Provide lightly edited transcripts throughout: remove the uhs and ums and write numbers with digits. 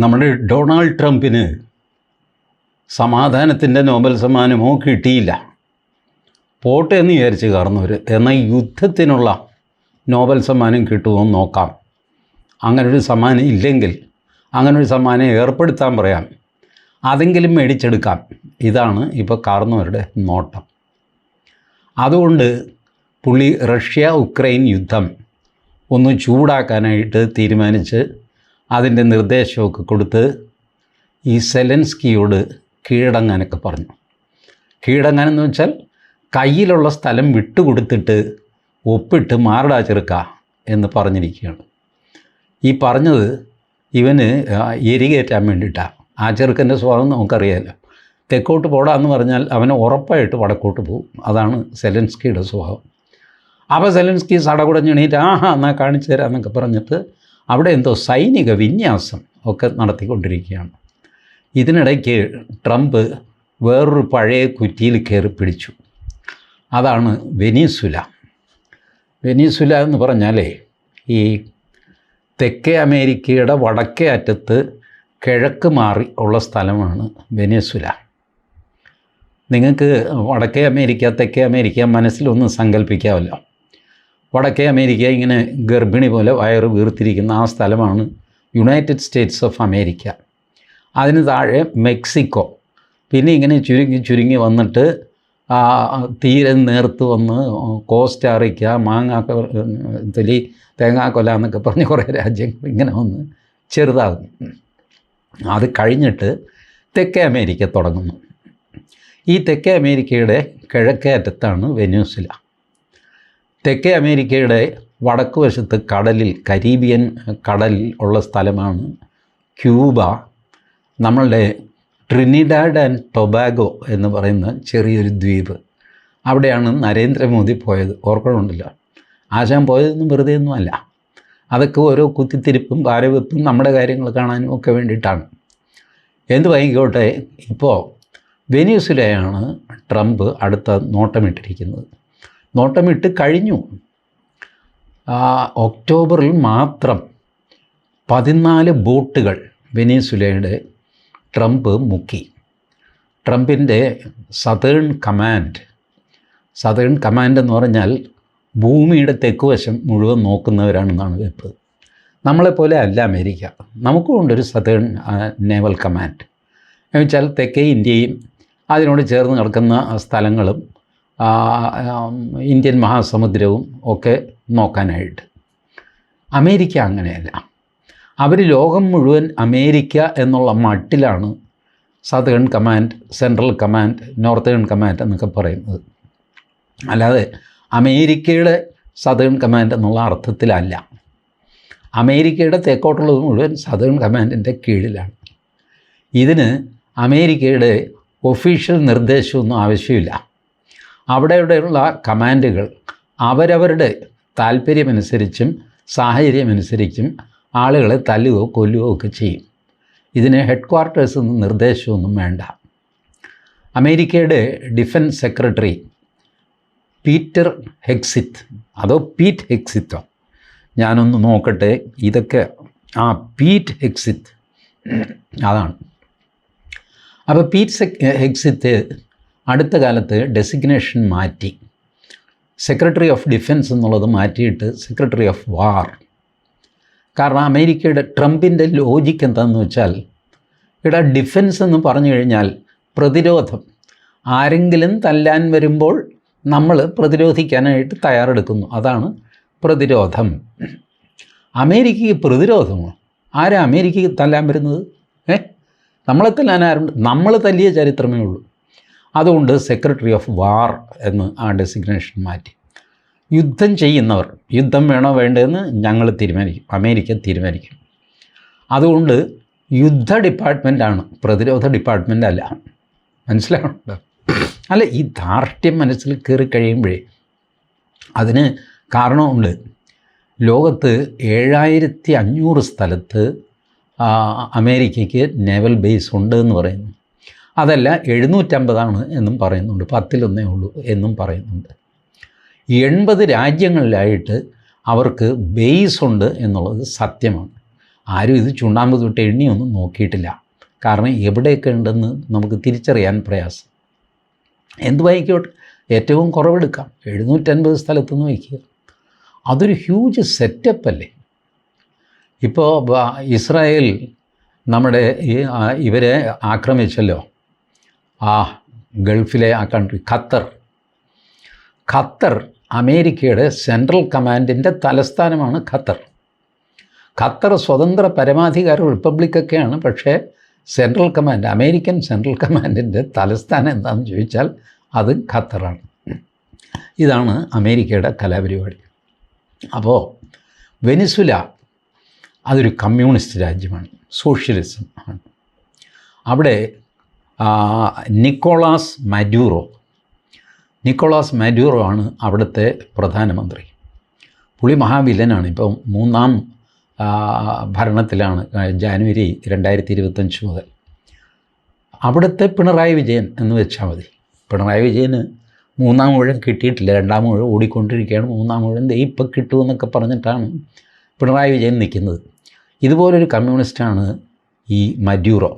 നമ്മുടെ ഡൊണാൾഡ് ട്രംപിന് സമാധാനത്തിൻ്റെ നോബൽ സമ്മാനമോ കിട്ടിയില്ല. പോട്ടെ എന്ന് വിചാരിച്ച് കാരണവർ. എന്നാൽ യുദ്ധത്തിനുള്ള നോബൽ സമ്മാനം കിട്ടുമോ നോക്കാം. അങ്ങനൊരു സമ്മാനം ഇല്ലെങ്കിൽ അങ്ങനൊരു സമ്മാനം ഏർപ്പെടുത്താൻ പറയാം, അതെങ്കിലും മേടിച്ചെടുക്കാം. ഇതാണ് ഇപ്പോൾ കാരണവരുടെ നോട്ടം. അതുകൊണ്ട് പുള്ളി റഷ്യ ഉക്രൈൻ യുദ്ധം ഒന്ന് ചൂടാക്കാനായിട്ട് തീരുമാനിച്ച് അതിൻ്റെ നിർദ്ദേശമൊക്കെ കൊടുത്ത് ഈ സെലൻസ്കിയോട് കീഴടങ്ങാനൊക്കെ പറഞ്ഞു. കീഴടങ്ങാനെന്ന് വെച്ചാൽ കയ്യിലുള്ള സ്ഥലം വിട്ടുകൊടുത്തിട്ട് ഒപ്പിട്ട് മാറടാ ചെറുക്ക എന്ന് പറഞ്ഞിരിക്കുകയാണ്. ഈ പറഞ്ഞത് ഇവന് എരികേറ്റാൻ വേണ്ടിയിട്ടാണ്. ആ ചെറുക്കൻ്റെ സ്വഭാവം നമുക്കറിയാമല്ലോ. തെക്കോട്ട് പോടാന്ന് പറഞ്ഞാൽ അവന് ഉറപ്പായിട്ട് വടക്കോട്ട് പോകും. അതാണ് സെലൻസ്കിയുടെ സ്വഭാവം. അപ്പോൾ സെലൻസ്കി സടകുടഞ്ഞെണീറ്റ് എന്നാൽ കാണിച്ചു തരാമെന്നൊക്കെ പറഞ്ഞിട്ട് അവിടെ എന്തോ സൈനിക വിന്യാസം ഒക്കെ നടത്തിക്കൊണ്ടിരിക്കുകയാണ്. ഇതിനിടയ്ക്ക് ട്രംപ് വേറൊരു പഴയ കുറ്റിയിൽ കയറി പിടിച്ചു. അതാണ് വെനിസുല. വെനിസുല എന്ന് പറഞ്ഞാലേ ഈ തെക്കേ അമേരിക്കയുടെ വടക്കേ അറ്റത്ത് കിഴക്ക് മാറി ഉള്ള സ്ഥലമാണ് വെനിസുല. നിങ്ങൾക്ക് വടക്കേ അമേരിക്ക തെക്കേ അമേരിക്ക മനസ്സിലൊന്ന് സങ്കല്പിക്കാമല്ലോ. വടക്കേ അമേരിക്ക ഇങ്ങനെ ഗർഭിണി പോലെ വയറ് വീർത്തിരിക്കുന്ന ആ സ്ഥലമാണ് യുണൈറ്റഡ് സ്റ്റേറ്റ്സ് ഓഫ് അമേരിക്ക. അതിന് താഴെ മെക്സിക്കോ, പിന്നെ ഇങ്ങനെ ചുരുങ്ങി ചുരുങ്ങി വന്നിട്ട് തീരെ നേർത്ത് വന്ന് കോസ്റ്റാറിക്ക, തൊലി തേങ്ങാക്കൊല എന്നൊക്കെ പറഞ്ഞ് കുറേ രാജ്യങ്ങൾ ഇങ്ങനെ വന്ന് ചെറുതാകും. അത് കഴിഞ്ഞിട്ട് തെക്കേ അമേരിക്ക തുടങ്ങുന്നു. ഈ തെക്കേ അമേരിക്കയുടെ കിഴക്കേ അറ്റത്താണ് വെനിസുല. തെക്കേ അമേരിക്കയുടെ വടക്ക് വശത്ത് കടലിൽ, കരീബിയൻ കടലിൽ ഉള്ള സ്ഥലമാണ് ക്യൂബ. നമ്മളുടെ ട്രിനിഡാഡ് ആൻഡ് ടൊബാഗോ എന്ന് പറയുന്ന ചെറിയൊരു ദ്വീപ്. അവിടെയാണ് നരേന്ദ്രമോദി പോയത്. ഓർക്കണമുണ്ടല്ലോ, ആശാൻ പോയതൊന്നും വെറുതെ ഒന്നുമല്ല. അതൊക്കെ ഓരോ കുത്തിത്തിരിപ്പും ഭാരവെപ്പും നമ്മുടെ കാര്യങ്ങൾ കാണാനും ഒക്കെ വേണ്ടിയിട്ടാണ്. എന്ത് വൈകിക്കോട്ടെ, ഇപ്പോൾ വെനിസുലയാണ് ട്രംപ് അടുത്ത നോട്ടമിട്ടിരിക്കുന്നത്. നോട്ടമിട്ട് കഴിഞ്ഞു. ഒക്ടോബറിൽ മാത്രം 14 ബോട്ടുകൾ വെനിസുലയുടെ ട്രംപ് മുക്കി. ട്രംപിൻ്റെ സതേൺ കമാൻഡ് എന്ന് പറഞ്ഞാൽ ഭൂമിയുടെ തെക്കുവശം മുഴുവൻ നോക്കുന്നവരാണെന്നാണ് വെപ്പ്. നമ്മളെപ്പോലെ അല്ല അമേരിക്ക. നമുക്കും ഉണ്ടൊരു സതേൺ നേവൽ കമാൻഡ് എന്ന് വെച്ചാൽ തെക്കേ ഇന്ത്യയും അതിനോട് ചേർന്ന് കിടക്കുന്ന സ്ഥലങ്ങളും ഇന്ത്യൻ മഹാസമുദ്രവും ഒക്കെ നോക്കാനായിട്ട്. അമേരിക്ക അങ്ങനെയല്ല. അവർ ലോകം മുഴുവൻ അമേരിക്ക എന്നുള്ള മട്ടിലാണ് southern command, central command, northern command എന്നൊക്കെ പറയുന്നത്. അല്ലാതെ അമേരിക്കയുടെ സതേൺ കമാൻഡ് എന്നുള്ള അർത്ഥത്തിലല്ല. അമേരിക്കയുടെ തെക്കോട്ടുള്ളത് മുഴുവൻ സതേൺ കമാൻഡിൻ്റെ കീഴിലാണ്. ഇതിന് അമേരിക്കയുടെ ഒഫീഷ്യൽ നിർദ്ദേശമൊന്നും ആവശ്യമില്ല. അവിടെയുള്ള കമാൻഡുകൾ അവരവരുടെ താല്പര്യമനുസരിച്ചും സാഹചര്യമനുസരിച്ചും ആളുകളെ തല്ലുകയോ കൊല്ലുകയോ ഒക്കെ ചെയ്യും. ഇതിന് ഹെഡ് ക്വാർട്ടേഴ്സിൽ നിന്ന് നിർദ്ദേശമൊന്നും വേണ്ട. അമേരിക്കയുടെ ഡിഫൻസ് സെക്രട്ടറി പീറ്റ് ഹെക്സിത്തോ, ഞാനൊന്ന് നോക്കട്ടെ ഇതൊക്കെ. പീറ്റ് ഹെക്സിത്ത് അതാണ്. അപ്പോൾ പീറ്റ് ഹെക്സിത്ത് അടുത്ത കാലത്ത് ഡെസിഗ്നേഷൻ മാറ്റി. സെക്രട്ടറി ഓഫ് ഡിഫൻസ് എന്നുള്ളത് മാറ്റിയിട്ട് സെക്രട്ടറി ഓഫ് വാർ. കാരണം അമേരിക്കയുടെ ട്രംപിൻ്റെ ലോജിക്ക് എന്താണെന്ന് വെച്ചാൽ, ഇവിടെ ഡിഫൻസ് എന്ന് പറഞ്ഞു കഴിഞ്ഞാൽ പ്രതിരോധം. ആരെങ്കിലും തല്ലാൻ വരുമ്പോൾ നമ്മൾ പ്രതിരോധിക്കാനായിട്ട് തയ്യാറെടുക്കുന്നു, അതാണ് പ്രതിരോധം. അമേരിക്കയ്ക്ക് പ്രതിരോധമോ? ആരാ അമേരിക്കയ്ക്ക് തല്ലാൻ വരുന്നത്? നമ്മളെ തല്ലാൻ ആരുണ്ട്? നമ്മൾ തല്ലിയ ചരിത്രമേ ഉള്ളൂ. അതുകൊണ്ട് സെക്രട്ടറി ഓഫ് വാർ എന്ന് ആ ഡെസിഗ്നേഷൻ മാറ്റി. യുദ്ധം ചെയ്യുന്നവർ, യുദ്ധം വേണോ വേണ്ടതെന്ന് ഞങ്ങൾ തീരുമാനിക്കും, അമേരിക്ക തീരുമാനിക്കും. അതുകൊണ്ട് യുദ്ധ ഡിപ്പാർട്ട്മെൻറ്റാണ്, പ്രതിരോധ ഡിപ്പാർട്ട്മെൻ്റ് അല്ല. മനസ്സിലാവുന്നുണ്ടോ? അല്ല, ഈ ധാർഷ്ട്യം മനസ്സിൽ കയറി കഴിയുമ്പോഴേ അതിന് കാരണമുണ്ട്. ലോകത്ത് 7500 സ്ഥലത്ത് അമേരിക്കയ്ക്ക് നേവൽ ബേസ് ഉണ്ട് എന്ന് പറയുന്നു. അതല്ല 750 എന്നും പറയുന്നുണ്ട്, 10 ഉള്ളൂ എന്നും പറയുന്നുണ്ട്. 80 രാജ്യങ്ങളിലായിട്ട് അവർക്ക് ബേസ് ഉണ്ട് എന്നുള്ളത് സത്യമാണ്. ആരും ഇത് ചുണ്ണാമ്പ് തൊട്ട് എണ്ണിയൊന്നും നോക്കിയിട്ടില്ല. കാരണം എവിടെയൊക്കെ ഉണ്ടെന്ന് നമുക്ക് തിരിച്ചറിയാൻ പ്രയാസം. എന്തുവായിക്കോട്ടെ, ഏറ്റവും കുറവെടുക്കാം, 750 സ്ഥലത്തുനിന്ന് വയ്ക്കുക. അതൊരു ഹ്യൂജ് സെറ്റപ്പല്ലേ. ഇപ്പോൾ ഇസ്രായേൽ നമ്മുടെ ഇവരെ ആക്രമിച്ചല്ലോ, ഗൾഫിലെ ആ കൺട്രി ഖത്തർ അമേരിക്കയുടെ സെൻട്രൽ കമാൻഡിൻ്റെ തലസ്ഥാനമാണ് ഖത്തർ സ്വതന്ത്ര പരമാധികാര റിപ്പബ്ലിക്കൊക്കെയാണ്. പക്ഷേ സെൻട്രൽ കമാൻഡ്, അമേരിക്കൻ സെൻട്രൽ കമാൻഡിൻ്റെ തലസ്ഥാനം എന്താണെന്ന് ചോദിച്ചാൽ അത് ഖത്തറാണ്. ഇതാണ് അമേരിക്കയുടെ കലാപരിപാടി. അപ്പോൾ വെനിസുല അതൊരു കമ്മ്യൂണിസ്റ്റ് രാജ്യമാണ്, സോഷ്യലിസം ആണ്. അവിടെ നിക്കോളാസ് മഡ്യൂറോ ആണ് അവിടുത്തെ പ്രധാനമന്ത്രി. പുള്ളി മഹാവില്ലനാണ്. ഇപ്പം 3ാം ഭരണത്തിലാണ്, ജാനുവരി 2025 മുതൽ. അവിടുത്തെ പിണറായി വിജയൻ എന്ന് വെച്ചാൽ മതി. പിണറായി വിജയന് 3ാം ഊഴം കിട്ടിയിട്ടില്ല, 2ാം ഊഴം ഓടിക്കൊണ്ടിരിക്കുകയാണ്. 3ാം ഊഴം ഇപ്പം കിട്ടുമെന്നൊക്കെ പറഞ്ഞിട്ടാണ് പിണറായി വിജയൻ നിൽക്കുന്നത്. ഇതുപോലൊരു കമ്മ്യൂണിസ്റ്റാണ് ഈ മഡ്യൂറോ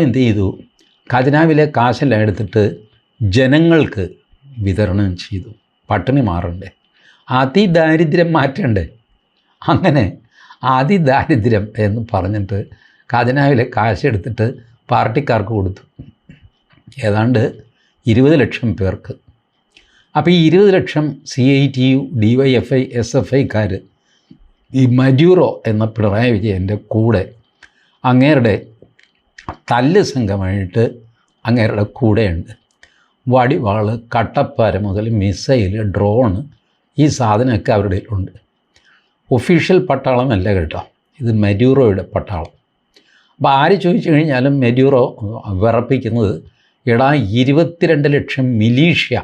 എന്ത് ചെയ്തു? ഖജനാവിലെ കാശെല്ലാം എടുത്തിട്ട് ജനങ്ങൾക്ക് വിതരണം ചെയ്തു. പട്ടിണി മാറണ്ടേ, അതിദാരിദ്ര്യം മാറ്റണ്ടേ? അങ്ങനെ അതിദാരിദ്ര്യം എന്ന് പറഞ്ഞിട്ട് ഖജനാവിലെ കാശെടുത്തിട്ട് പാർട്ടിക്കാർക്ക് കൊടുത്തു, ഏതാണ്ട് 20 ലക്ഷം പേർക്ക്. അപ്പോൾ ഈ 20 ലക്ഷം CITU, DYFI, SFIക്കാർ ഈ മഡ്യൂറോ എന്ന പിണറായി വിജയൻ്റെ കൂടെ അങ്ങേരുടെ തല്ല് സംഘമായിട്ട് അങ്ങേരുടെ കൂടെയുണ്ട്. വടിവാള്, കട്ടപ്പാര മുതൽ മിസൈൽ, ഡ്രോണ്, ഈ സാധനമൊക്കെ അവരുടെ ഉണ്ട്. ഒഫീഷ്യൽ പട്ടാളമല്ല കേട്ടോ, ഇത് മഡ്യൂറോയുടെ പട്ടാളം. അപ്പോൾ ആര് ചോദിച്ചു കഴിഞ്ഞാലും മഡ്യൂറോ വിറപ്പിക്കുന്നത്, എടാ 22 ലക്ഷം മിലീഷ്യ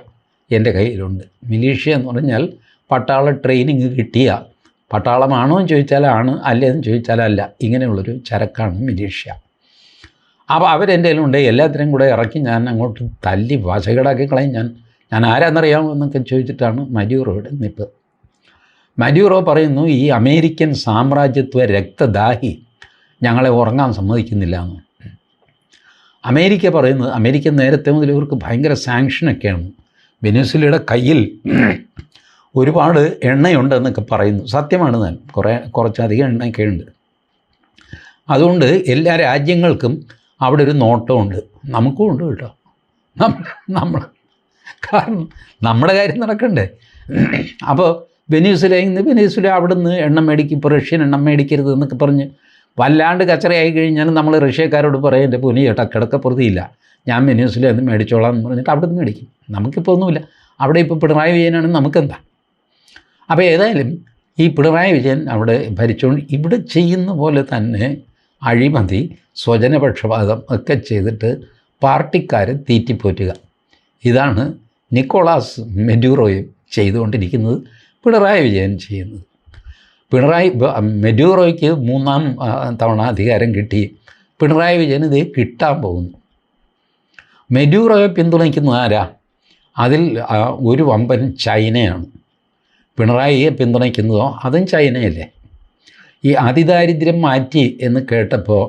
എൻ്റെ കയ്യിലുണ്ട്. മിലീഷ്യ എന്ന് പറഞ്ഞാൽ പട്ടാള ട്രെയിനിങ് കിട്ടിയ, പട്ടാളമാണോ എന്ന് ചോദിച്ചാൽ ആണ്, അല്ലേന്ന് ചോദിച്ചാൽ അല്ല, ഇങ്ങനെയുള്ളൊരു ചരക്കാണ് മിലീഷ്യ. അപ്പോൾ അവരെൻ്റെ കയ്യിലുണ്ട്. എല്ലാത്തിനും കൂടെ ഇറക്കി ഞാൻ അങ്ങോട്ട് തല്ലി വശകേടാക്കി കളയും. ഞാൻ ആരാന്നറിയാമോ എന്നൊക്കെ ചോദിച്ചിട്ടാണ് മഡ്യൂറോയുടെ നിപ്പ്. മഡ്യൂറോ പറയുന്നു, ഈ അമേരിക്കൻ സാമ്രാജ്യത്വ രക്തദാഹി ഞങ്ങളെ ഉറങ്ങാൻ സമ്മതിക്കുന്നില്ല എന്ന്. അമേരിക്ക പറയുന്നത്, അമേരിക്ക നേരത്തെ മുതൽ ഇവർക്ക് ഭയങ്കര സാങ്ഷനൊക്കെയാണ്. വെനിസുലയുടെ കയ്യിൽ ഒരുപാട് എണ്ണയുണ്ടെന്നൊക്കെ പറയുന്നു. സത്യമാണ്, താൻ കുറച്ചധികം എണ്ണയൊക്കെ ഉണ്ട്. അതുകൊണ്ട് എല്ലാ രാജ്യങ്ങൾക്കും അവിടെ ഒരു നോട്ടമുണ്ട്, നമുക്കും ഉണ്ട് കേട്ടോ. കാരണം നമ്മുടെ കാര്യം നടക്കണ്ടേ. അപ്പോൾ വെനിസുല അവിടെ നിന്ന് എണ്ണ മേടിക്കും, ഇപ്പോൾ റഷ്യൻ എണ്ണ മേടിക്കരുത് എന്നൊക്കെ പറഞ്ഞ് വല്ലാണ്ട് കച്ചറയായി കഴിഞ്ഞാൽ നമ്മൾ റഷ്യക്കാരോട് പറയും, എൻ്റെ പുനി ചേട്ടാ കിടക്കപ്പുറത്തിയില്ല, ഞാൻ വെനിസുല എന്ന് മേടിച്ചോളാം എന്ന് പറഞ്ഞിട്ട് അവിടെ നിന്ന് മേടിക്കും. നമുക്കിപ്പോൾ ഒന്നുമില്ല, അവിടെ ഇപ്പോൾ പിണറായി വിജയനാണെന്ന് നമുക്കെന്താ. അപ്പോൾ ഏതായാലും ഈ പിണറായി വിജയൻ അവിടെ ഭരിച്ചുകൊണ്ട് ഇവിടെ ചെയ്യുന്ന പോലെ തന്നെ അഴിമതി, സ്വജനപക്ഷപാതം ഒക്കെ ചെയ്തിട്ട് പാർട്ടിക്കാരെ തീറ്റിപ്പോറ്റുക. ഇതാണ് നിക്കോളാസ് മഡ്യൂറോയും ചെയ്തുകൊണ്ടിരിക്കുന്നത്, പിണറായി വിജയൻ ചെയ്യുന്നത്. മഡ്യൂറോയ്ക്ക് 3ാം തവണ അധികാരം കിട്ടി, പിണറായി വിജയൻ ഇത് കിട്ടാൻ പോകുന്നു. മഡ്യൂറോയെ പിന്തുണയ്ക്കുന്ന ആരാ? അതിൽ ഒരു വമ്പൻ ചൈനയാണ്. പിണറായിയെ പിന്തുണയ്ക്കുന്നതോ അതും ചൈനയല്ലേ. ഈ അതിദാരിദ്ര്യം മാറ്റി എന്ന് കേട്ടപ്പോൾ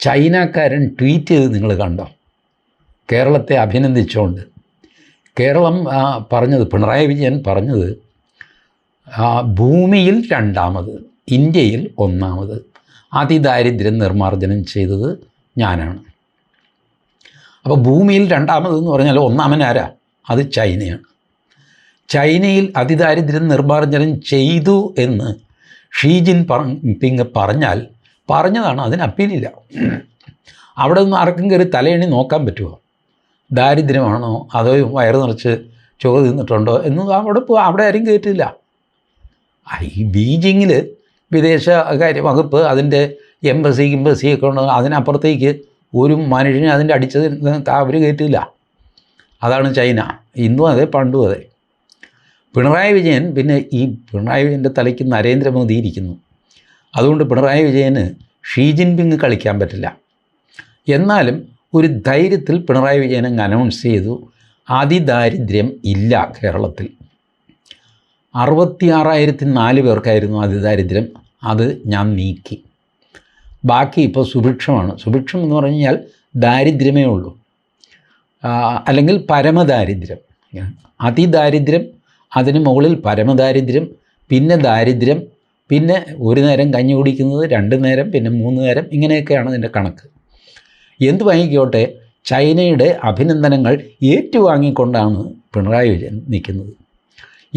ചൈനക്കാരൻ ട്വീറ്റ് ചെയ്ത് നിങ്ങൾ കണ്ടോ? കേരളത്തെ അഭിനന്ദിച്ചുകൊണ്ട് കേരളം പറഞ്ഞത്, പിണറായി വിജയൻ പറഞ്ഞത്, ഭൂമിയിൽ 2ാമത്, ഇന്ത്യയിൽ 1ാമത് അതിദാരിദ്ര്യം നിർമ്മാർജ്ജനം ചെയ്തത് ഞാനാണ്. അപ്പോൾ ഭൂമിയിൽ 2ാമതെന്ന് പറഞ്ഞാൽ 1ാമൻ ആരാ? അത് ചൈനയാണ്. ചൈനയിൽ അതിദാരിദ്ര്യം നിർമ്മാർജ്ജനം ചെയ്തു എന്ന് ഷീ ജിൻപിങ് പറഞ്ഞതാണ്, അതിന് അപ്പീലില്ല. അവിടെ നിന്ന് ആർക്കും കയറി തലയണി നോക്കാൻ പറ്റുമോ? ദാരിദ്ര്യമാണോ അതോ വയറ് നിറച്ച് ചോറ് തിന്നിട്ടുണ്ടോ എന്ന് അവിടെ ആരും കേട്ടില്ല. ഈ ബീജിങ്ങിൽ വിദേശകാര്യ വകുപ്പ് അതിൻ്റെ എംബസിയൊക്കെ ഉണ്ട്, അതിനപ്പുറത്തേക്ക് ഒരു മനുഷ്യനെ അതിൻ്റെ അടിച്ചത് അവർ കേട്ടില്ല. അതാണ് ചൈന. ഇന്നും അതെ, പണ്ടും അതെ. പിണറായി വിജയൻ, പിന്നെ ഈ പിണറായി വിജയൻ്റെ തലയ്ക്ക് നരേന്ദ്രമോദി ഇരിക്കുന്നു. അതുകൊണ്ട് പിണറായി വിജയന് ഷീ ജിൻപിങ് കളിക്കാൻ പറ്റില്ല. എന്നാലും ഒരു ധൈര്യത്തിൽ പിണറായി വിജയൻ അങ്ങ് അനൗൺസ് ചെയ്തു, അതിദാരിദ്ര്യം ഇല്ല കേരളത്തിൽ. 66,004 പേർക്കായിരുന്നു അതിദാരിദ്ര്യം അത് ഞാൻ നീക്കി. ബാക്കി ഇപ്പോൾ സുഭിക്ഷമാണ്. സുഭിക്ഷം എന്ന് പറഞ്ഞാൽ ദാരിദ്ര്യമേ ഉള്ളൂ, അല്ലെങ്കിൽ പരമദാരിദ്ര്യം. അതിദാരിദ്ര്യം, അതിന് മുകളിൽ പരമദാരിദ്ര്യം, പിന്നെ ദാരിദ്ര്യം, പിന്നെ ഒരു നേരം കഞ്ഞി കുടിക്കുന്നത് 2 നേരം, പിന്നെ 3 നേരം, ഇങ്ങനെയൊക്കെയാണ് ഇതിൻ്റെ കണക്ക്. എന്ത് വാങ്ങിക്കോട്ടെ, ചൈനയുടെ അഭിനന്ദനങ്ങൾ ഏറ്റുവാങ്ങിക്കൊണ്ടാണ് പിണറായി വിജയൻ നിൽക്കുന്നത്.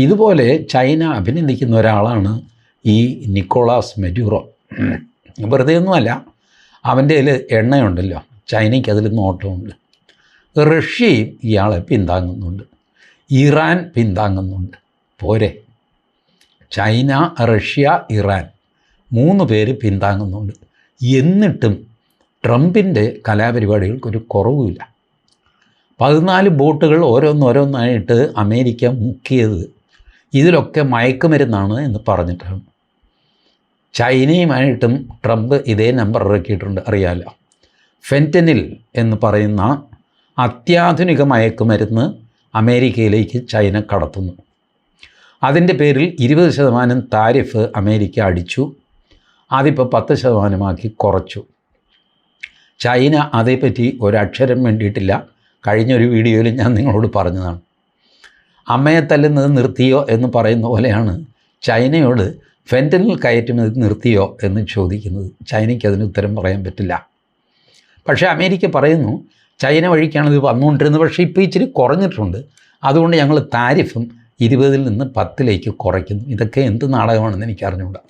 ഇതുപോലെ ചൈന അഭിനന്ദിക്കുന്ന ഒരാളാണ് ഈ നിക്കോളാസ് മഡ്യൂറോ. വെറുതെ ഒന്നുമല്ല, അവൻ്റെ കയ്യിൽ എണ്ണയുണ്ടല്ലോ, ചൈനയ്ക്ക് അതിൽ നോട്ടമുണ്ട്. റഷ്യയും ഇയാളെ പിന്താങ്ങുന്നുണ്ട്, ഇറാൻ പിന്താങ്ങുന്നുണ്ട്. പോരെ, ചൈന, റഷ്യ, ഇറാൻ 3 പേര് പിന്താങ്ങുന്നുണ്ട്. എന്നിട്ടും ട്രംപിൻ്റെ കലാപരിപാടികൾക്കൊരു കുറവുമില്ല. 14 ബോട്ടുകൾ ഓരോന്നോരോന്നായിട്ട് അമേരിക്ക മുക്കിയത് ഇതിലൊക്കെ മയക്കുമരുന്നാണ് എന്ന് പറഞ്ഞിട്ടാണ്. ചൈനയുമായിട്ടും ട്രംപ് ഇതേ നമ്പർ ഇറക്കിയിട്ടുണ്ട്, അറിയാമല്ലോ. ഫെൻറ്റനിൽ എന്ന് പറയുന്ന അത്യാധുനിക മയക്കുമരുന്ന് അമേരിക്കയിലേക്ക് ചൈന കടത്തുന്നു. അതിൻ്റെ പേരിൽ 20% താരിഫ് അമേരിക്ക അടിച്ചു. അതിപ്പോൾ 10% കുറച്ചു. ചൈന അതേപ്പറ്റി ഒരക്ഷരം വേണ്ടിയിട്ടില്ല. കഴിഞ്ഞൊരു വീഡിയോയിൽ ഞാൻ നിങ്ങളോട് പറഞ്ഞതാണ്. അമ്മയെ തല്ലുന്നത് നിർത്തിയോ എന്ന് പറയുന്ന പോലെയാണ് ചൈനയോട് ഫെൻറ്റനിൽ കയറ്റുമതി നിർത്തിയോ എന്ന് ചോദിക്കുന്നത്. ചൈനയ്ക്ക് അതിന് ഉത്തരം പറയാൻ പറ്റില്ല. പക്ഷേ അമേരിക്ക പറയുന്നു ചൈന വഴിക്കാണ് ഇത് വന്നുകൊണ്ടിരുന്നത്, പക്ഷേ ഇപ്പോൾ ഇച്ചിരി കുറഞ്ഞിട്ടുണ്ട്, അതുകൊണ്ട് ഞങ്ങൾ താരിഫും 20 നിന്ന് 10 കുറയ്ക്കുന്നു. ഇതൊക്കെ എന്ത് നാടകമാണെന്ന് എനിക്ക് അറിഞ്ഞുകൂടാ.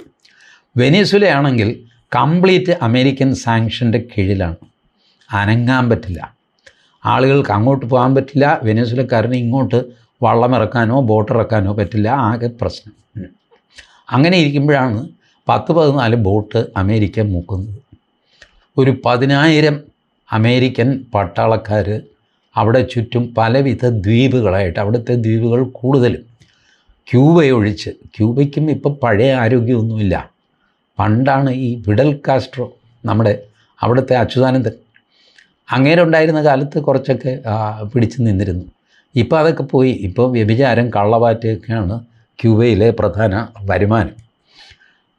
വെനസ്വേലയാണെങ്കിൽ കംപ്ലീറ്റ് അമേരിക്കൻ സാങ്ഷൻ്റെ കീഴിലാണ്. അനങ്ങാൻ പറ്റില്ല, ആളുകൾക്ക് അങ്ങോട്ട് പോകാൻ പറ്റില്ല, വെനസ്വേലക്കാരന് ഇങ്ങോട്ട് വള്ളമിറക്കാനോ ബോട്ടിറക്കാനോ പറ്റില്ല. ആകെ പ്രശ്നം. അങ്ങനെ ഇരിക്കുമ്പോഴാണ് 10-14 ബോട്ട് അമേരിക്ക മുക്കുന്നത്. ഒരു 10,000 അമേരിക്കൻ പട്ടാളക്കാർ അവിടെ ചുറ്റും പലവിധ ദ്വീപുകളായിട്ട്, അവിടുത്തെ ദ്വീപുകൾ കൂടുതലും ക്യൂബയൊഴിച്ച്, ക്യൂബയ്ക്കും ഇപ്പം പഴയ ആരോഗ്യമൊന്നുമില്ല. പണ്ടാണ് ഈ ഫിഡൽ കാസ്ട്രോ, നമ്മുടെ അവിടുത്തെ അച്യുതാനന്ദൻ, അങ്ങേരുണ്ടായിരുന്ന കാലത്ത് കുറച്ചൊക്കെ പിടിച്ചു നിന്നിരുന്നു. ഇപ്പോൾ അതൊക്കെ പോയി. ഇപ്പോൾ വ്യഭിചാരം, കള്ളവാറ്റൊക്കെയാണ് ക്യൂബയിലെ പ്രധാന വരുമാനം.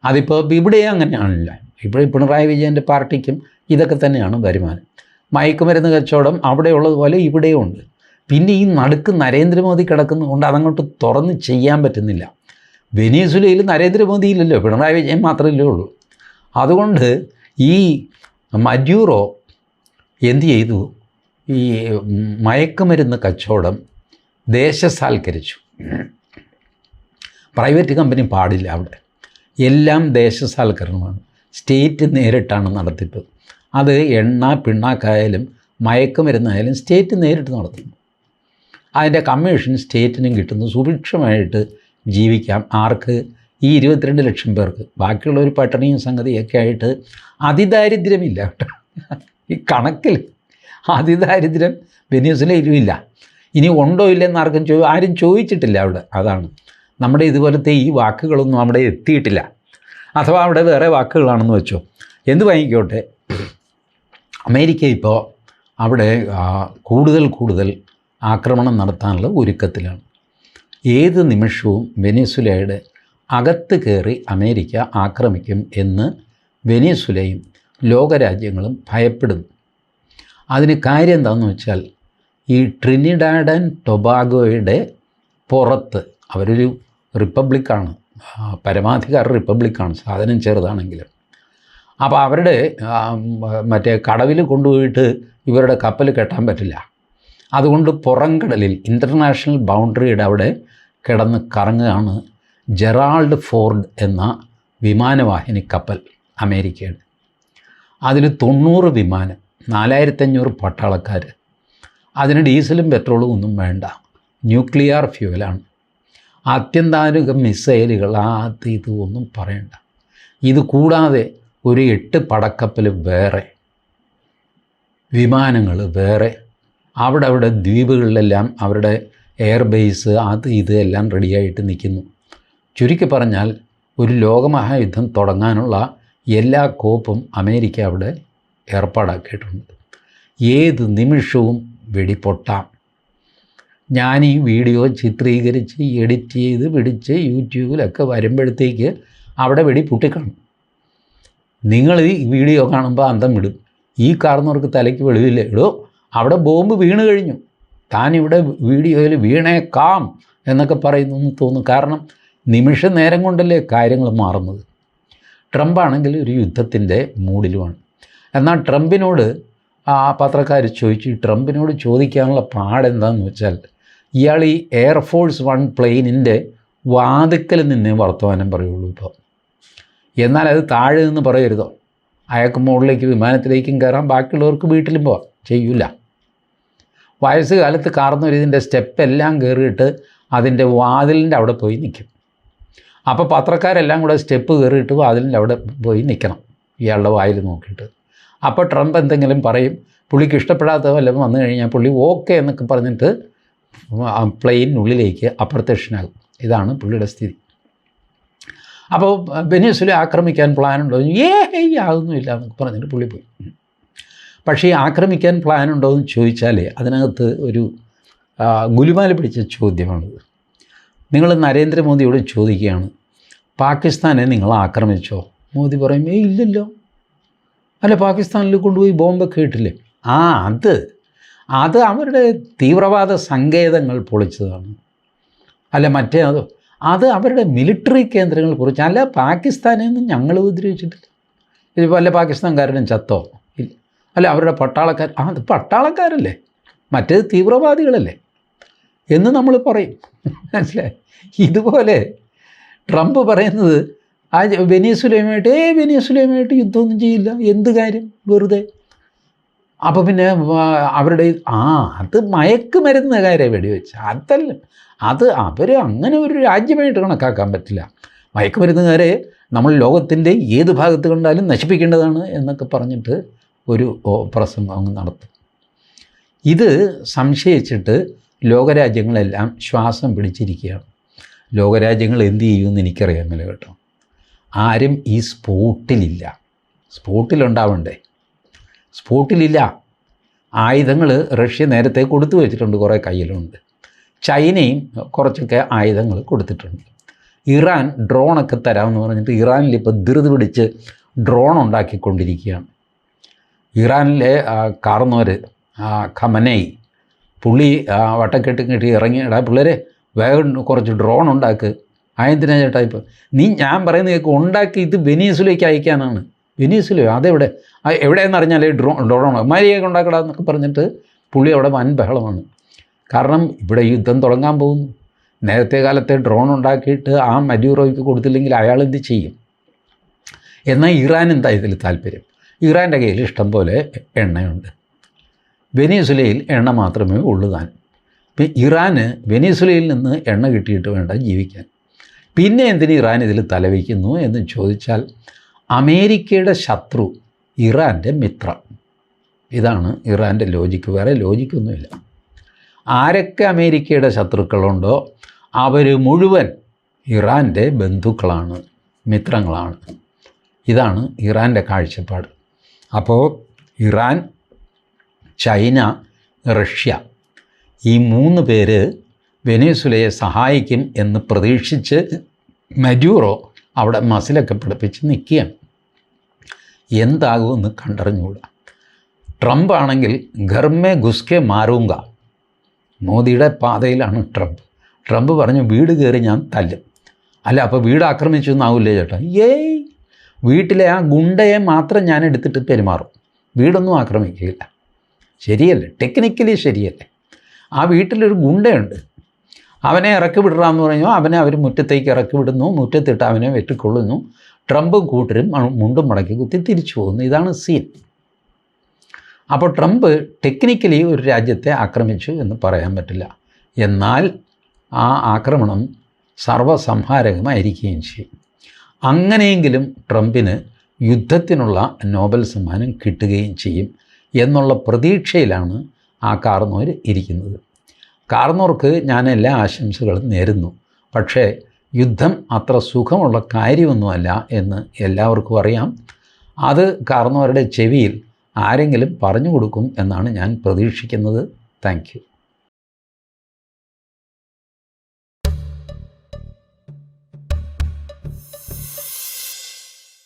അതിപ്പോൾ ഇവിടെ അങ്ങനെയാണല്ല. ഇപ്പോൾ പിണറായി വിജയൻ്റെ പാർട്ടിക്കും ഇതൊക്കെ തന്നെയാണ് വരുമാനം. മയക്കുമരുന്ന് കച്ചവടം അവിടെയുള്ളതുപോലെ ഇവിടെയും ഉണ്ട്. പിന്നെ ഈ നടുക്ക് നരേന്ദ്രമോദി കിടക്കുന്നതുകൊണ്ട് അതങ്ങോട്ട് തുറന്ന് ചെയ്യാൻ പറ്റുന്നില്ല. വെനസ്വേലയിൽ നരേന്ദ്രമോദി ഇല്ലല്ലോ, പിണറായി വിജയൻ മാത്രമല്ലേ ഉള്ളൂ. അതുകൊണ്ട് ഈ മഡ്യൂറോ എന്തു ചെയ്തു, ഈ മയക്കുമരുന്ന് കച്ചവടം ദേശസാൽക്കരിച്ചു. പ്രൈവറ്റ് കമ്പനി പാടില്ല അവിടെ, എല്ലാം ദേശസാൽക്കരണമാണ്. സ്റ്റേറ്റ് നേരിട്ടാണ് നടത്തിപ്പ്. അത് എണ്ണ പിണ്ണാക്കായാലും മയക്കുമരുന്നായാലും സ്റ്റേറ്റ് നേരിട്ട് നടത്തുന്നു. അതിൻ്റെ കമ്മീഷൻ സ്റ്റേറ്റിനും കിട്ടുന്നു. സുഭിക്ഷമായിട്ട് ജീവിക്കാം ആർക്ക്? ഈ 22 ലക്ഷം പേർക്ക്. ബാക്കിയുള്ളൊരു പട്ടിണിയും സംഗതിയൊക്കെ ആയിട്ട് അതിദാരിദ്ര്യമില്ല കേട്ടോ. ഈ കണക്കിൽ അതിദാരിദ്ര്യം വെനസ്വേലയിലും ഇല്ല. ഇനി ഉണ്ടോ ഇല്ലെന്ന് ആരും ചോദിച്ചിട്ടില്ല അവിടെ. അതാണ് നമ്മുടെ ഇതുപോലത്തെ ഈ വാക്കുകളൊന്നും അവിടെ എത്തിയിട്ടില്ല. അഥവാ അവിടെ വേറെ വാക്കുകളാണെന്ന് വെച്ചോ. എന്ത് വാങ്ങിക്കോട്ടെ, അമേരിക്ക ഇപ്പോൾ അവിടെ കൂടുതൽ ആക്രമണം നടത്താനുള്ള ഒരുക്കത്തിലാണ്. ഏത് നിമിഷവും വെനസ്വേലയുടെ അകത്ത് കയറി അമേരിക്ക ആക്രമിക്കും എന്ന് വെനസ്വേലയും ലോകരാജ്യങ്ങളും ഭയപ്പെടുന്നു. അതിന് കാര്യം എന്താണെന്ന് വെച്ചാൽ, ഈ ട്രിനിഡാഡ് ആൻഡ് ടൊബാഗോയുടെ പുറത്ത്, അവരൊരു റിപ്പബ്ലിക്കാണ്, പരമാധികാര റിപ്പബ്ലിക്കാണ്, സാധനം ചെറുതാണെങ്കിലും. അപ്പോൾ അവരുടെ മറ്റേ കടവിൽ കൊണ്ടുപോയിട്ട് ഇവരുടെ കപ്പൽ കെട്ടാൻ പറ്റില്ല. അതുകൊണ്ട് പുറംകടലിൽ ഇൻ്റർനാഷണൽ ബൗണ്ടറിയുടെ അവിടെ കിടന്ന് കറങ്ങുകയാണ് ജെറാൾഡ് ഫോർഡ് എന്ന വിമാനവാഹിനി കപ്പൽ അമേരിക്കയുടെ. അതിൽ 90 വിമാനം, 4500 പട്ടാളക്കാർ. അതിന് ഡീസലും പെട്രോളും ഒന്നും വേണ്ട, ന്യൂക്ലിയർ ഫ്യൂവലാണ്. അത്യന്താധുനിക മിസൈലുകൾ, ഇത് ഒന്നും പറയണ്ട. ഇത് കൂടാതെ ഒരു 8 പടക്കപ്പൽ വേറെ, വിമാനങ്ങൾ വേറെ. അവിടെ ദ്വീപുകളിലെല്ലാം അവരുടെ എയർബേസ് ഇത് എല്ലാം റെഡിയായിട്ട് നിൽക്കുന്നു. ചുരുക്കി പറഞ്ഞാൽ ഒരു ലോകമഹായുദ്ധം തുടങ്ങാനുള്ള എല്ലാ കോപ്പും അമേരിക്ക അവിടെ ഏർപ്പാടാക്കിയിട്ടുണ്ട്. ഏത് നിമിഷവും വെടിപൊട്ടാം. ഞാൻ ഈ വീഡിയോ ചിത്രീകരിച്ച് എഡിറ്റ് ചെയ്ത് പിടിച്ച് യൂട്യൂബിലൊക്കെ വരുമ്പോഴത്തേക്ക് അവിടെ വെടി പൊട്ടിക്കണം. നിങ്ങൾ ഈ വീഡിയോ കാണുമ്പോൾ അന്തം വിടും. ഈ കാർന്നവർക്ക് തലയ്ക്ക് വെളിവില്ല. എടോ, അവിടെ ബോംബ് വീണ് കഴിഞ്ഞു, താനിവിടെ വീഡിയോയിൽ വീണേക്കാം എന്നൊക്കെ പറയുന്നു എന്ന് തോന്നുന്നു. കാരണം നിമിഷ നേരം കൊണ്ടല്ലേ കാര്യങ്ങൾ മാറുന്നത്. ട്രംപാണെങ്കിൽ ഒരു യുദ്ധത്തിൻ്റെ മൂഡിലുമാണ്. എന്നാൽ ട്രംപിനോട് ആ പത്രക്കാർ ചോദിച്ചു, ട്രംപിനോട് ചോദിക്കാനുള്ള പാടെന്താണെന്ന് വെച്ചാൽ, ഇയാൾ ഈ എയർഫോഴ്സ് 1 പ്ലെയിനിൻ്റെ വാതിക്കൽ നിന്നേ വർത്തമാനം പറയുള്ളൂ ഇപ്പോൾ. എന്നാൽ അത് താഴെ നിന്ന് പറയരുതോ? അയാൾക്ക് മുകളിലേക്ക് വിമാനത്തിലേക്കും കയറാം, ബാക്കിയുള്ളവർക്ക് വീട്ടിലും പോവാം. ചെയ്യൂല. വയസ്സുകാലത്ത് കാർന്നൊരു ഇതിൻ്റെ സ്റ്റെപ്പെല്ലാം കയറിയിട്ട് അതിൻ്റെ വാതിലിൻ്റെ അവിടെ പോയി നിൽക്കും. അപ്പോൾ പത്രക്കാരെല്ലാം കൂടെ സ്റ്റെപ്പ് കയറിയിട്ട് വാതിലിൻ്റെ അവിടെ പോയി നിൽക്കണം, ഇയാളുടെ വായിൽ നോക്കിയിട്ട്. അപ്പോൾ ട്രംപ് എന്തെങ്കിലും പറയും, പുള്ളിക്ക് ഇഷ്ടപ്പെടാത്ത വല്ലതും വന്നു കഴിഞ്ഞാൽ പുള്ളി ഓക്കെ എന്നൊക്കെ പറഞ്ഞിട്ട് പ്ലെയിനുള്ളിലേക്ക് അപ്രത്യക്ഷനാകും. ഇതാണ് പുള്ളിയുടെ സ്ഥിതി. അപ്പോൾ വെനസ്വേല ആക്രമിക്കാൻ പ്ലാനുണ്ടോ? ആകുന്നില്ല എന്നൊക്കെ പറഞ്ഞിട്ട് പുള്ളി പോയി. പക്ഷേ ഈ ആക്രമിക്കാൻ പ്ലാനുണ്ടോ എന്ന് ചോദിച്ചാൽ അതിനകത്ത് ഒരു ഗുലുമാല പിടിച്ച ചോദ്യമാണിത്. നിങ്ങൾ നരേന്ദ്രമോദിയോട് ചോദിക്കുകയാണ്, പാകിസ്ഥാനെ നിങ്ങൾ ആക്രമിച്ചോ? മോദി പറയും, ഇല്ലല്ലോ. അല്ല, പാകിസ്ഥാനിൽ കൊണ്ടുപോയി ബോംബൊക്കെ ഇട്ടില്ലേ? അത് അവരുടെ തീവ്രവാദ സങ്കേതങ്ങൾ പൊളിച്ചതാണ്. അല്ല, മറ്റേ അത് അവരുടെ മിലിറ്ററി കേന്ദ്രങ്ങൾ പൊളിച്ചു. അല്ല, പാകിസ്ഥാനെ ഒന്നും ഞങ്ങൾ ഉപദ്രവിച്ചിട്ടില്ല. ഇതിപ്പോൾ അല്ല പാകിസ്ഥാൻകാരനും ചത്തോ? ഇല്ല. അല്ല, അവരുടെ പട്ടാളക്കാർ, അത് പട്ടാളക്കാരല്ലേ, മറ്റേത് തീവ്രവാദികളല്ലേ എന്ന് നമ്മൾ പറയും. മനസ്സിലായി? ഇതുപോലെ ട്രംപ് പറയുന്നത് ആ വെനസ്വേലയുമായിട്ട് യുദ്ധമൊന്നും ചെയ്യില്ല, എന്ത് കാര്യം, വെറുതെ. അപ്പോൾ പിന്നെ അവരുടെ അത് മയക്കുമരുന്ന് കാര്യം വെടിവെച്ച്, അതല്ല, അത് അവർ അങ്ങനെ ഒരു രാജ്യമായിട്ട് കണക്കാക്കാൻ പറ്റില്ല. മയക്കുമരുന്നുകാരെ നമ്മൾ ലോകത്തിൻ്റെ ഏത് ഭാഗത്ത് കണ്ടാലും നശിപ്പിക്കേണ്ടതാണ് എന്നൊക്കെ പറഞ്ഞിട്ട് ഒരു പ്രസംഗം അങ്ങ് നടത്തും. ഇത് സംശയിച്ചിട്ട് ലോകരാജ്യങ്ങളെല്ലാം ശ്വാസം പിടിച്ചിരിക്കുകയാണ്. ലോകരാജ്യങ്ങൾ എന്ത് ചെയ്യുമെന്ന് എനിക്കറിയാമല്ലോ കേട്ടോ. ആരും ഈ സ്പോട്ടിലുണ്ടാവണ്ടേ? സ്പോട്ടിലില്ല. ആയുധങ്ങൾ റഷ്യ നേരത്തെ കൊടുത്തു വെച്ചിട്ടുണ്ട്, കുറേ കയ്യിലുണ്ട്. ചൈനയും കുറച്ചൊക്കെ ആയുധങ്ങൾ കൊടുത്തിട്ടുണ്ട്. ഇറാൻ ഡ്രോണൊക്കെ തരാമെന്ന് പറഞ്ഞിട്ട് ഇറാനിൽ ഇപ്പോൾ ധൃതി പിടിച്ച് ഡ്രോൺ ഉണ്ടാക്കിക്കൊണ്ടിരിക്കുകയാണ്. ഇറാനിലെ കാർന്നോർ ഖമനേയി പുള്ളി വട്ടക്കെട്ട് കെട്ടി ഇറങ്ങി, പിള്ളേരെ വേഗം കുറച്ച് ഡ്രോൺ ഉണ്ടാക്ക്. അതെന്തിനാ ചേട്ടാ ഇപ്പോൾ ഞാൻ പറയുന്ന കേൾക്ക് ഉണ്ടാക്കി, ഇത് വെനസ്വേലയ്ക്ക് അയക്കാനാണ്. വെനസ്വേലയോ? അതെവിടെ? എവിടെയെന്ന് അറിഞ്ഞാലേ ഡ്രോൺ മര്യാദ ഉണ്ടാക്കടാന്നൊക്കെ പറഞ്ഞിട്ട് പുള്ളി അവിടെ വൻ ബഹളമാണ്. കാരണം ഇവിടെ യുദ്ധം തുടങ്ങാൻ പോകുന്നു. നേരത്തെ കാലത്തെ ഡ്രോൺ ഉണ്ടാക്കിയിട്ട് ആ മഡ്യൂറോയ്ക്ക് കൊടുത്തില്ലെങ്കിൽ അയാൾ എന്ത് ചെയ്യും? എന്നാൽ ഇറാൻ എന്താ ഇതിൽ താല്പര്യം? ഇറാൻ്റെ കയ്യിൽ ഇഷ്ടം പോലെ എണ്ണയുണ്ട്. വെനസ്വേലയിൽ എണ്ണ മാത്രമേ ഉള്ളൂ താൻ. ഇറാന് വെനസ്വേലയിൽ നിന്ന് എണ്ണ കിട്ടിയിട്ട് വേണ്ട ജീവിക്കാൻ. പിന്നെ എന്തിന് ഇറാൻ ഇതിൽ തലവയ്ക്കുന്നു എന്ന് ചോദിച്ചാൽ, അമേരിക്കയുടെ ശത്രു ഇറാൻ്റെ മിത്രം. ഇതാണ് ഇറാൻ്റെ ലോജിക്ക്, വേറെ ലോജിക്കൊന്നുമില്ല. ആരൊക്കെ അമേരിക്കയുടെ ശത്രുക്കളുണ്ടോ അവർ മുഴുവൻ ഇറാൻ്റെ ബന്ധുക്കളാണ്, മിത്രങ്ങളാണ്. ഇതാണ് ഇറാൻ്റെ കാഴ്ചപ്പാട്. അപ്പോൾ ഇറാൻ, ചൈന, റഷ്യ, ഈ 3 പേര് വെനസ്വേലയെ സഹായിക്കും എന്ന് പ്രതീക്ഷിച്ച് മഡ്യൂറോ അവിടെ മസിലൊക്കെ പിടിപ്പിച്ച് നിൽക്കുകയാണ്. എന്താകുമെന്ന് കണ്ടറിഞ്ഞുകൂടാ. ട്രംപ് ആണെങ്കിൽ ഘർമേ ഘുസ്കെ മാറൂങ്ക, മോദിയുടെ പാതയിലാണ് ട്രംപ് പറഞ്ഞു, വീട് കയറി ഞാൻ തല്ലും. അല്ല, അപ്പോൾ വീട് ആക്രമിച്ചു എന്നാവില്ലേ ചേട്ടാ? വീട്ടിലെ ആ ഗുണ്ടയെ മാത്രം ഞാൻ എടുത്തിട്ട് പെരുമാറും, വീടൊന്നും ആക്രമിക്കില്ല. ശരിയല്ലേ? ടെക്നിക്കലി ശരിയല്ലേ? ആ വീട്ടിലൊരു ഗുണ്ടയുണ്ട്, അവനെ ഇറക്കി വിടറാന്ന് പറഞ്ഞു, അവനെ അവർ മുറ്റത്തേക്ക് ഇറക്കി വിടുന്നു, മുറ്റത്തിട്ട് അവനെ വെട്ടിക്കൊള്ളുന്നു. ട്രംപും കൂട്ടരും മുണ്ടും മടക്കി കുത്തി തിരിച്ചു പോകുന്നു. ഇതാണ് സീൻ. അപ്പോൾ ട്രംപ് ടെക്നിക്കലി ഒരു രാജ്യത്തെ ആക്രമിച്ചു എന്ന് പറയാൻ പറ്റില്ല. എന്നാൽ ആ ആക്രമണം സർവ്വസംഹാരകമായിരിക്കുകയും ചെയ്യും. അങ്ങനെയെങ്കിലും ട്രംപിന് യുദ്ധത്തിനുള്ള നോബൽ സമ്മാനം കിട്ടുകയും ചെയ്യും എന്നുള്ള പ്രതീക്ഷയിലാണ് ആ കാർന്നോർ ഇരിക്കുന്നത്. കാർന്നോർക്ക് ഞാൻ എല്ലാ ആശംസകളും നേരുന്നു. പക്ഷേ യുദ്ധം അത്ര സുഖമുള്ള കാര്യമൊന്നുമല്ല എന്ന് എല്ലാവർക്കും അറിയാം. അത് കാർന്നോരുടെ ചെവിയിൽ ആരെങ്കിലും പറഞ്ഞു കൊടുക്കും എന്നാണ് ഞാൻ പ്രതീക്ഷിക്കുന്നത്. Thank you.